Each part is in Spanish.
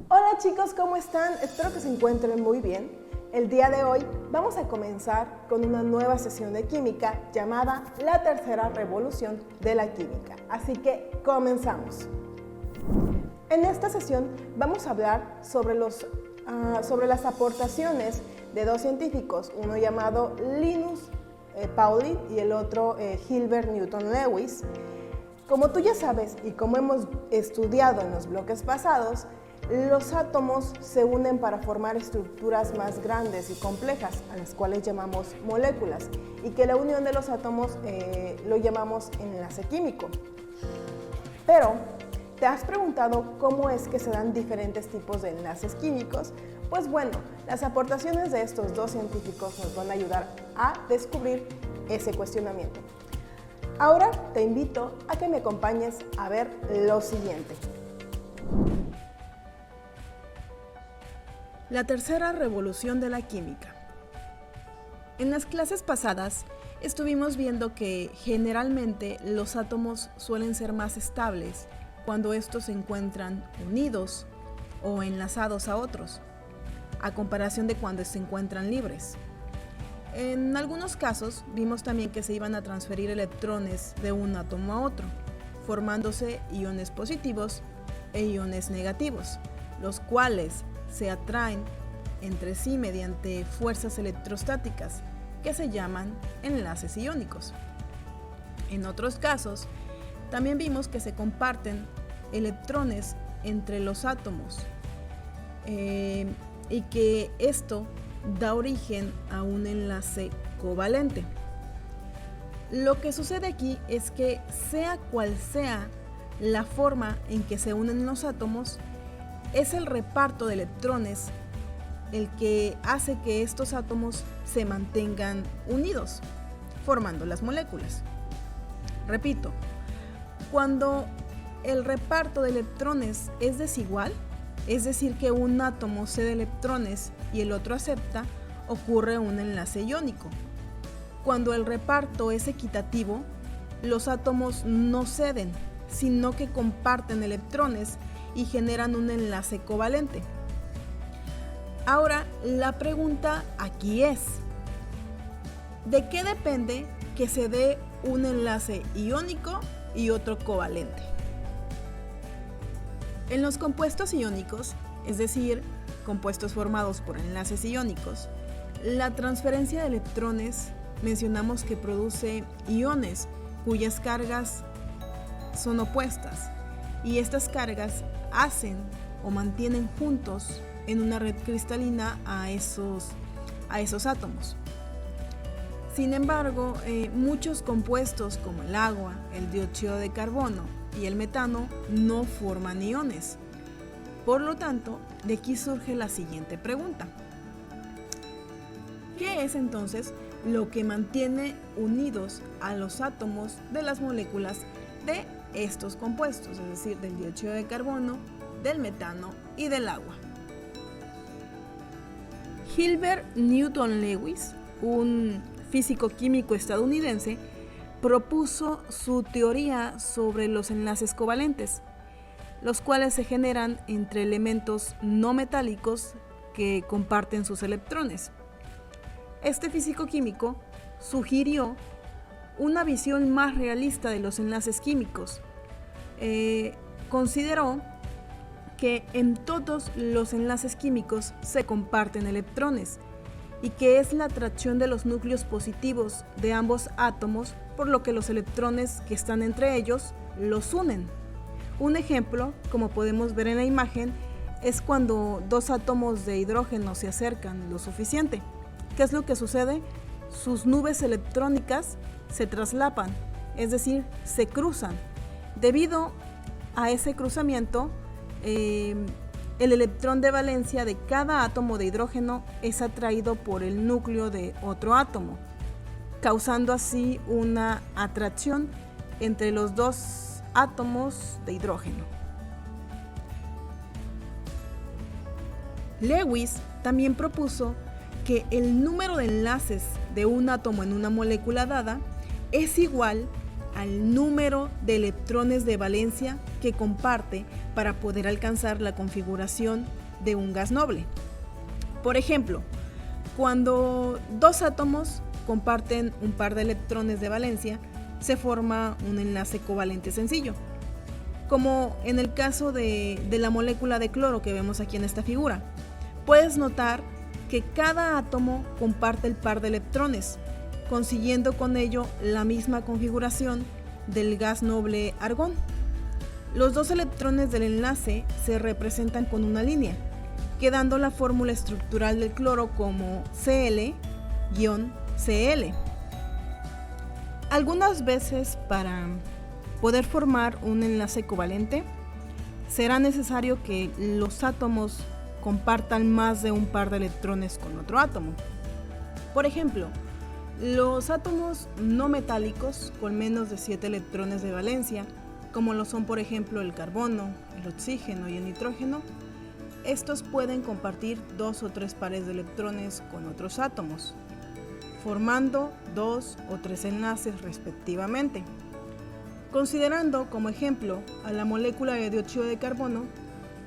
Hola chicos, ¿cómo están? Espero que se encuentren muy bien. El día de hoy vamos a comenzar con una nueva sesión de química llamada la tercera revolución de la química. Así que comenzamos. En esta sesión vamos a hablar sobre las aportaciones de dos científicos, uno llamado Linus Pauling y el otro Gilbert Newton Lewis. Como tú ya sabes y como hemos estudiado en los bloques pasados, los átomos se unen para formar estructuras más grandes y complejas, a las cuales llamamos moléculas, y que la unión de los átomos lo llamamos enlace químico. Pero, ¿te has preguntado cómo es que se dan diferentes tipos de enlaces químicos? Pues bueno, las aportaciones de estos dos científicos nos van a ayudar a descubrir ese cuestionamiento. Ahora te invito a que me acompañes a ver lo siguiente. La tercera revolución de la química. En las clases pasadas estuvimos viendo que generalmente los átomos suelen ser más estables cuando estos se encuentran unidos o enlazados a otros, a comparación de cuando se encuentran libres. En algunos casos vimos también que se iban a transferir electrones de un átomo a otro, formándose iones positivos e iones negativos, los cuales se atraen entre sí mediante fuerzas electrostáticas que se llaman enlaces iónicos. En otros casos, también vimos que se comparten electrones entre los átomos y que esto da origen a un enlace covalente. Lo que sucede aquí es que sea cual sea la forma en que se unen los átomos, es el reparto de electrones el que hace que estos átomos se mantengan unidos, formando las moléculas. Repito, cuando el reparto de electrones es desigual, es decir, que un átomo cede electrones y el otro acepta, ocurre un enlace iónico. Cuando el reparto es equitativo, los átomos no ceden, sino que comparten electrones y generan un enlace covalente. Ahora, la pregunta aquí es, ¿de qué depende que se dé un enlace iónico y otro covalente? En los compuestos iónicos, es decir, compuestos formados por enlaces iónicos, la transferencia de electrones mencionamos que produce iones cuyas cargas son opuestas, y estas cargas hacen o mantienen juntos en una red cristalina a esos átomos. Sin embargo, muchos compuestos como el agua, el dióxido de carbono y el metano no forman iones. Por lo tanto, de aquí surge la siguiente pregunta. ¿Qué es entonces lo que mantiene unidos a los átomos de las moléculas de estos compuestos, es decir, del dióxido de carbono, del metano y del agua? Gilbert Newton Lewis, un físico químico estadounidense, propuso su teoría sobre los enlaces covalentes, los cuales se generan entre elementos no metálicos que comparten sus electrones. Este físico químico sugirió una visión más realista de los enlaces químicos. Consideró que en todos los enlaces químicos se comparten electrones y que es la atracción de los núcleos positivos de ambos átomos por lo que los electrones que están entre ellos los unen. Un ejemplo, como podemos ver en la imagen, es cuando dos átomos de hidrógeno se acercan lo suficiente. ¿Qué es lo que sucede? Sus nubes electrónicas se traslapan, es decir, se cruzan. Debido a ese cruzamiento, el electrón de valencia de cada átomo de hidrógeno es atraído por el núcleo de otro átomo, causando así una atracción entre los dos átomos de hidrógeno. Lewis también propuso que el número de enlaces de un átomo en una molécula dada es igual al número de electrones de valencia que comparte para poder alcanzar la configuración de un gas noble. Por ejemplo, cuando dos átomos comparten un par de electrones de valencia, se forma un enlace covalente sencillo, como en el caso de la molécula de cloro que vemos aquí en esta figura. Puedes notar que cada átomo comparte el par de electrones, consiguiendo con ello la misma configuración del gas noble argón. Los dos electrones del enlace se representan con una línea, quedando la fórmula estructural del cloro como Cl-Cl. Algunas veces, para poder formar un enlace covalente, será necesario que los átomos compartan más de un par de electrones con otro átomo. Por ejemplo, los átomos no metálicos con menos de 7 electrones de valencia, como lo son por ejemplo el carbono, el oxígeno y el nitrógeno, estos pueden compartir 2 o 3 pares de electrones con otros átomos, formando 2 o 3 enlaces respectivamente. Considerando como ejemplo a la molécula de dióxido de carbono,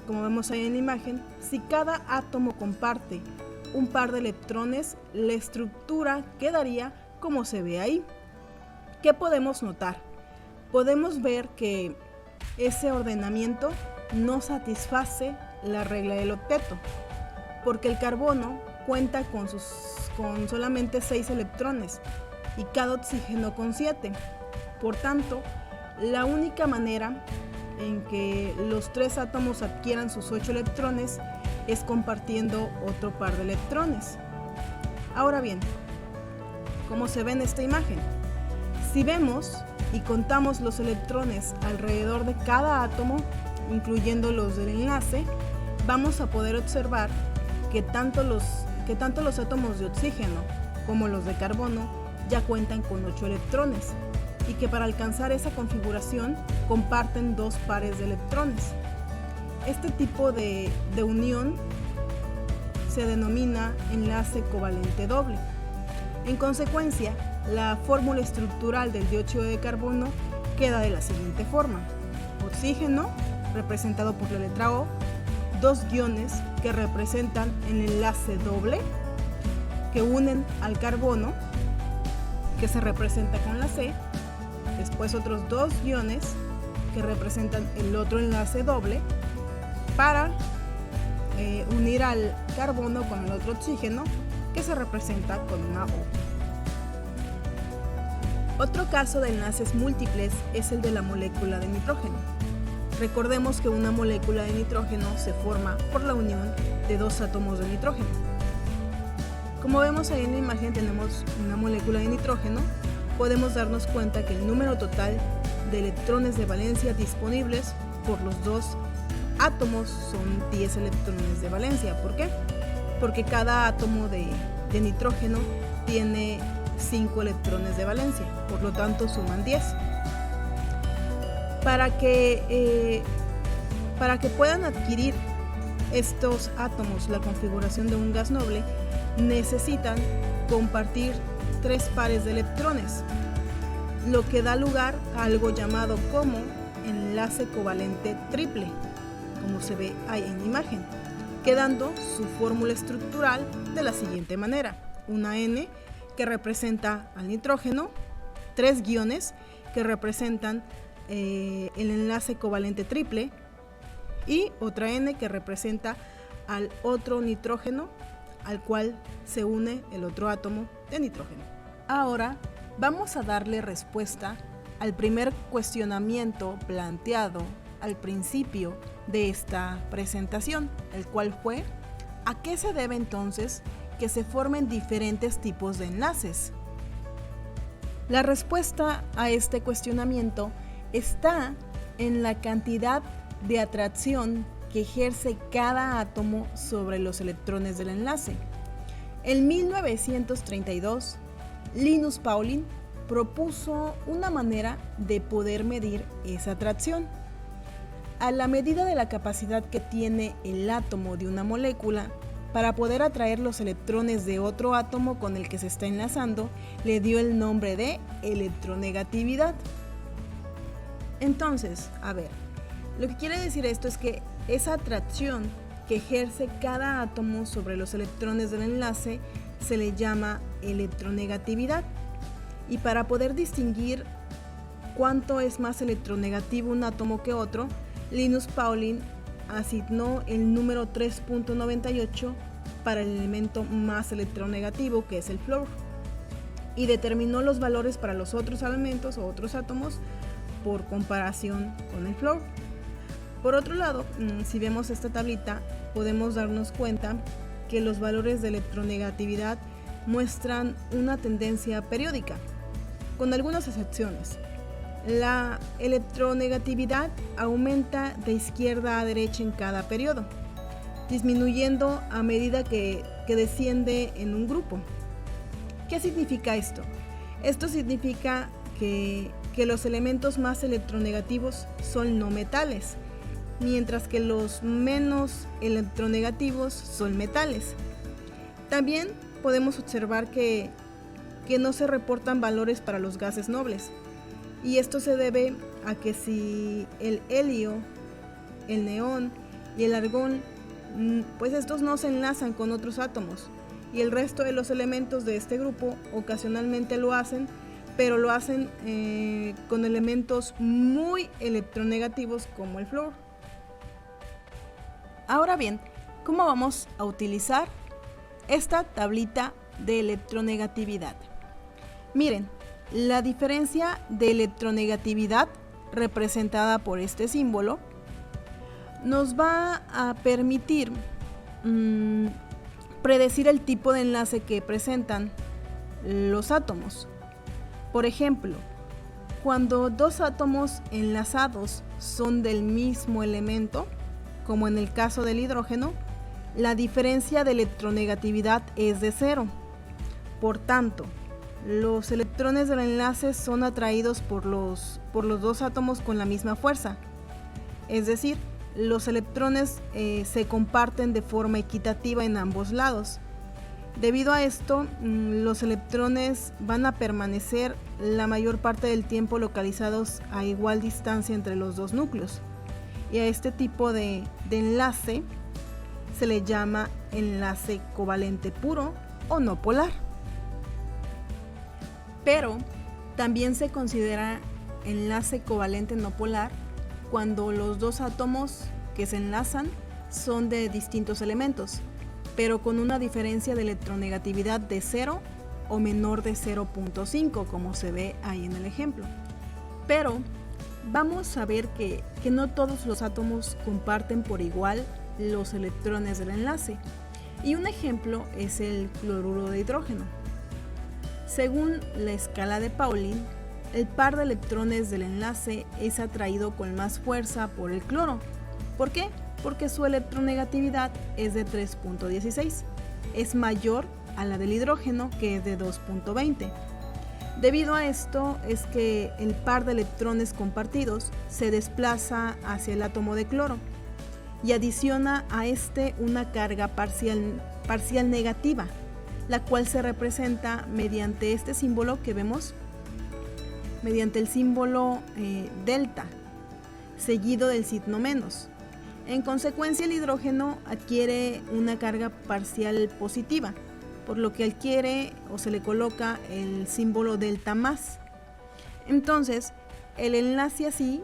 como vemos ahí en la imagen, si cada átomo comparte un par de electrones, la estructura quedaría como se ve ahí. ¿Qué podemos notar? Podemos ver que ese ordenamiento no satisface la regla del octeto, porque el carbono cuenta con solamente 6 electrones y cada oxígeno con 7. Por tanto, la única manera en que los 3 átomos adquieran sus 8 electrones es compartiendo otro par de electrones. Ahora bien, como se ve en esta imagen, si vemos y contamos los electrones alrededor de cada átomo, incluyendo los del enlace, vamos a poder observar que tanto los átomos de oxígeno como los de carbono ya cuentan con 8 electrones y que para alcanzar esa configuración comparten 2 pares de electrones. Este tipo de unión se denomina enlace covalente doble. En consecuencia, la fórmula estructural del dióxido de carbono queda de la siguiente forma: oxígeno, representado por la letra O, 2 guiones que representan el enlace doble, que unen al carbono, que se representa con la C, después otros 2 guiones que representan el otro enlace doble, para unir al carbono con el otro oxígeno, que se representa con una O. Otro caso de enlaces múltiples es el de la molécula de nitrógeno. Recordemos que una molécula de nitrógeno se forma por la unión de 2 átomos de nitrógeno. Como vemos ahí en la imagen, tenemos una molécula de nitrógeno. Podemos darnos cuenta que el número total de electrones de valencia disponibles por los 2 átomos son 10 electrones de valencia. ¿Por qué? Porque cada átomo de nitrógeno tiene 5 electrones de valencia, por lo tanto suman 10. Para que puedan adquirir estos átomos la configuración de un gas noble, necesitan compartir 3 pares de electrones, lo que da lugar a algo llamado como enlace covalente triple, como se ve ahí en la imagen, quedando su fórmula estructural de la siguiente manera: una N que representa al nitrógeno, 3 guiones que representan el enlace covalente triple y otra N que representa al otro nitrógeno al cual se une el otro átomo de nitrógeno. Ahora vamos a darle respuesta al primer cuestionamiento planteado al principio de esta presentación, el cual fue: ¿a qué se debe entonces que se formen diferentes tipos de enlaces? La respuesta a este cuestionamiento está en la cantidad de atracción que ejerce cada átomo sobre los electrones del enlace. En 1932, Linus Pauling propuso una manera de poder medir esa atracción. A la medida de la capacidad que tiene el átomo de una molécula para poder atraer los electrones de otro átomo con el que se está enlazando, le dio el nombre de electronegatividad. Entonces, a ver, lo que quiere decir esto es que esa atracción que ejerce cada átomo sobre los electrones del enlace se le llama electronegatividad. Y para poder distinguir cuánto es más electronegativo un átomo que otro, Linus Pauling asignó el número 3.98 para el elemento más electronegativo, que es el flúor, y determinó los valores para los otros elementos o otros átomos por comparación con el flúor. Por otro lado, si vemos esta tablita, podemos darnos cuenta que los valores de electronegatividad muestran una tendencia periódica, con algunas excepciones. La electronegatividad aumenta de izquierda a derecha en cada periodo, disminuyendo a medida que desciende en un grupo. ¿Qué significa esto? Esto significa que los elementos más electronegativos son no metales, mientras que los menos electronegativos son metales. También podemos observar que no se reportan valores para los gases nobles, y esto se debe a que si el helio, el neón y el argón, pues estos no se enlazan con otros átomos, y el resto de los elementos de este grupo ocasionalmente lo hacen, pero lo hacen con elementos muy electronegativos como el flúor. Ahora bien, ¿cómo vamos a utilizar esta tablita de electronegatividad? Miren, la diferencia de electronegatividad representada por este símbolo nos va a permitir predecir el tipo de enlace que presentan los átomos. Por ejemplo, cuando dos átomos enlazados son del mismo elemento, como en el caso del hidrógeno, la diferencia de electronegatividad es de 0. Por tanto, los electrones del enlace son atraídos por los dos átomos con la misma fuerza. Es decir, los electrones se comparten de forma equitativa en ambos lados. Debido a esto, los electrones van a permanecer la mayor parte del tiempo localizados a igual distancia entre los dos núcleos. Y a este tipo de enlace se le llama enlace covalente puro o no polar. Pero también se considera enlace covalente no polar cuando los dos átomos que se enlazan son de distintos elementos, pero con una diferencia de electronegatividad de 0 o menor de 0.5, como se ve ahí en el ejemplo. Pero vamos a ver que no todos los átomos comparten por igual los electrones del enlace. Y un ejemplo es el cloruro de hidrógeno. Según la escala de Pauling, el par de electrones del enlace es atraído con más fuerza por el cloro. ¿Por qué? Porque su electronegatividad es de 3.16. Es mayor a la del hidrógeno, que es de 2.20. Debido a esto es que el par de electrones compartidos se desplaza hacia el átomo de cloro y adiciona a este una carga parcial negativa, la cual se representa mediante este símbolo que vemos, mediante el símbolo delta, seguido del signo menos. En consecuencia, el hidrógeno adquiere una carga parcial positiva, por lo que adquiere o se le coloca el símbolo delta más. Entonces, el enlace así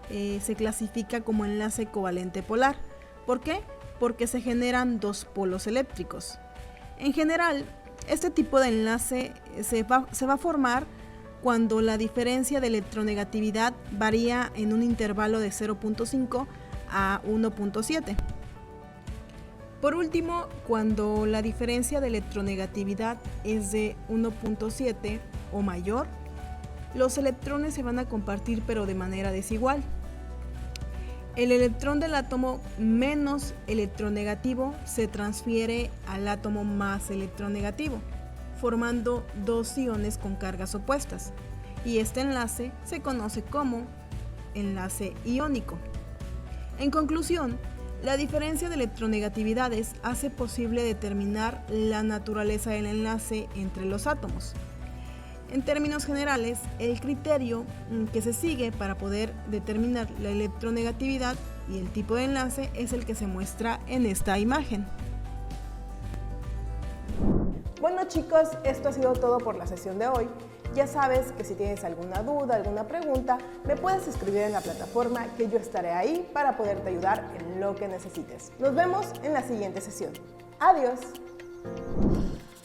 se clasifica como enlace covalente polar. ¿Por qué? Porque se generan dos polos eléctricos. En general, este tipo de enlace se va a formar cuando la diferencia de electronegatividad varía en un intervalo de 0.5 a 1.7. Por último, cuando la diferencia de electronegatividad es de 1.7 o mayor, los electrones se van a compartir pero de manera desigual. El electrón del átomo menos electronegativo se transfiere al átomo más electronegativo, formando dos iones con cargas opuestas, y este enlace se conoce como enlace iónico. En conclusión, la diferencia de electronegatividades hace posible determinar la naturaleza del enlace entre los átomos. En términos generales, el criterio que se sigue para poder determinar la electronegatividad y el tipo de enlace es el que se muestra en esta imagen. Bueno chicos, esto ha sido todo por la sesión de hoy. Ya sabes que si tienes alguna duda, alguna pregunta, me puedes escribir en la plataforma que yo estaré ahí para poderte ayudar en lo que necesites. Nos vemos en la siguiente sesión. Adiós.